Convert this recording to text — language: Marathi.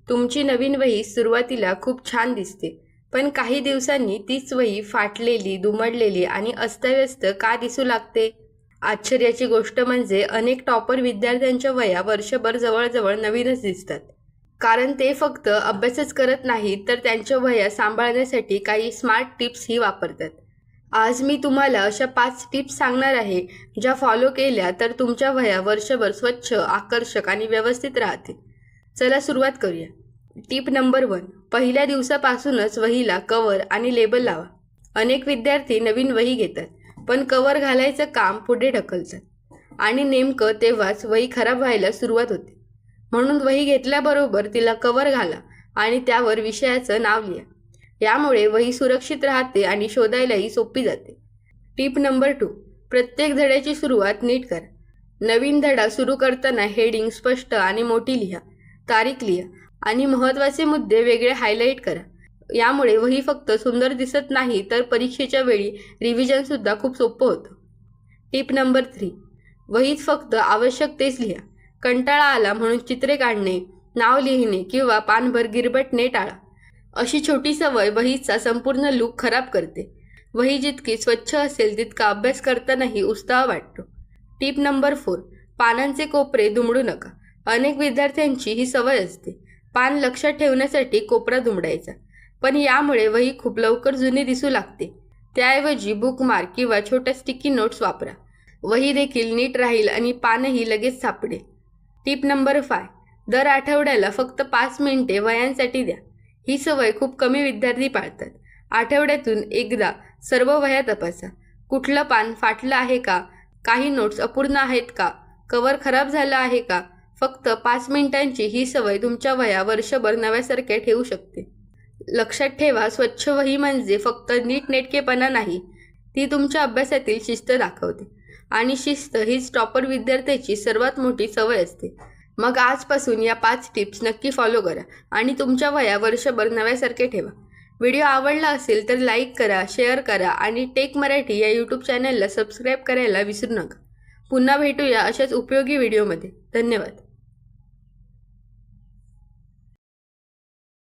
तुमची नवीन वही सुरुवातीला खूप छान दिसते, पण काही दिवसांनी तीच वही फाटलेली, दुमडलेली आणि अस्ताव्यस्त का दिसू लागते? आश्चर्याची गोष्ट म्हणजे अनेक टॉपर विद्यार्थ्यांच्या वह्या वर्षभर जवळजवळ नवीनच दिसतात. कारण ते फक्त अभ्यासच करत नाहीत, तर त्यांच्या वह्या सांभाळण्यासाठी काही स्मार्ट टिप्सही वापरतात. आज मी तुम्हाला अशा 5 टिप्स सांगणार आहे, ज्या फॉलो केल्या तर तुमच्या वह्या वर्षभर स्वच्छ, आकर्षक आणि व्यवस्थित राहतील. चला सुरुवात करूया. Tip number 1. पहिल्या दिवसापासूनच वहीला कव्हर आणि लेबल लावा. अनेक विद्यार्थी नवीन वही घेतात, पण कव्हर घालायचं काम पुढे ढकलतात आणि नेमकं तेव्हाच वही खराब व्हायला सुरुवात होते. म्हणून वही घेतल्याबरोबर तिला कव्हर घाला आणि त्यावर विषयाचं नाव लिहा. यामुळे वही सुरक्षित राहते आणि शोधायलाही सोपी जाते. Tip number 2. प्रत्येक धड्याची सुरुवात नीट करा. नवीन धडा सुरू करताना हेडिंग स्पष्ट आणि मोठी लिहा, तारीख लिहा आणि महत्त्वाचे मुद्दे वेगळे हायलाईट करा. यामुळे वही फक्त सुंदर दिसत नाही, तर परीक्षेच्या वेळी रिव्हिजनसुद्धा खूप सोपं होतं. Tip number 3. वहीत फक्त आवश्यक तेच लिहा. कंटाळा आला म्हणून चित्रे काढणे, नाव लिहिणे किंवा पानभर गिरबटणे टाळा. अशी छोटी सवय वहीचा संपूर्ण लूक खराब करते. वही जितकी स्वच्छ असेल तितका अभ्यास करतानाही उत्साह वाटतो. Tip number 4. पानांचे कोपरे दुमडू नका. अनेक विद्यार्थ्यांची ही सवय असते. पान लक्षात ठेवण्यासाठी कोपरा दुमडायचा, पण यामुळे वही खूप लवकर जुनी दिसू लागते. त्याऐवजी बुकमार्क किंवा छोट्या स्टिकी नोट्स वापरा. वही देखील नीट राहील आणि पानही लगेच सापडेल. Tip number 5. दर आठवड्याला फक्त 5 मिनिटे वह्यांसाठी द्या. ही सवय खूप कमी विद्यार्थी पाळतात. आठवड्यातून एकदा सर्व वह्या तपासा. कुठलं पान फाटलं आहे का? काही नोट्स अपूर्ण आहेत का? कव्हर खराब झालं आहे का? फक्त 5 मिनिटांची ही सवय तुमच्या वह्या वर्षभर नव्यासारख्या ठेवू शकते. लक्षात ठेवा, स्वच्छ वही म्हणजे फक्त नीटनेटकेपणा नाही, ती तुमच्या अभ्यासातील शिस्त दाखवते. आणि शिस्त हीच टॉपर विद्यार्थ्याची सर्वात मोठी सवय असते. मग आजपासून या 5 टिप्स नक्की फॉलो करा आणि तुमच्या वह्या वर्षभर नव्यासारखे ठेवा. व्हिडिओ आवडला असेल तर लाईक करा, शेअर करा आणि टेक मराठी या यूट्यूब चॅनलला सबस्क्राईब करायला विसरू नका. पुन्हा भेटूया अशाच उपयोगी व्हिडिओमध्ये. धन्यवाद.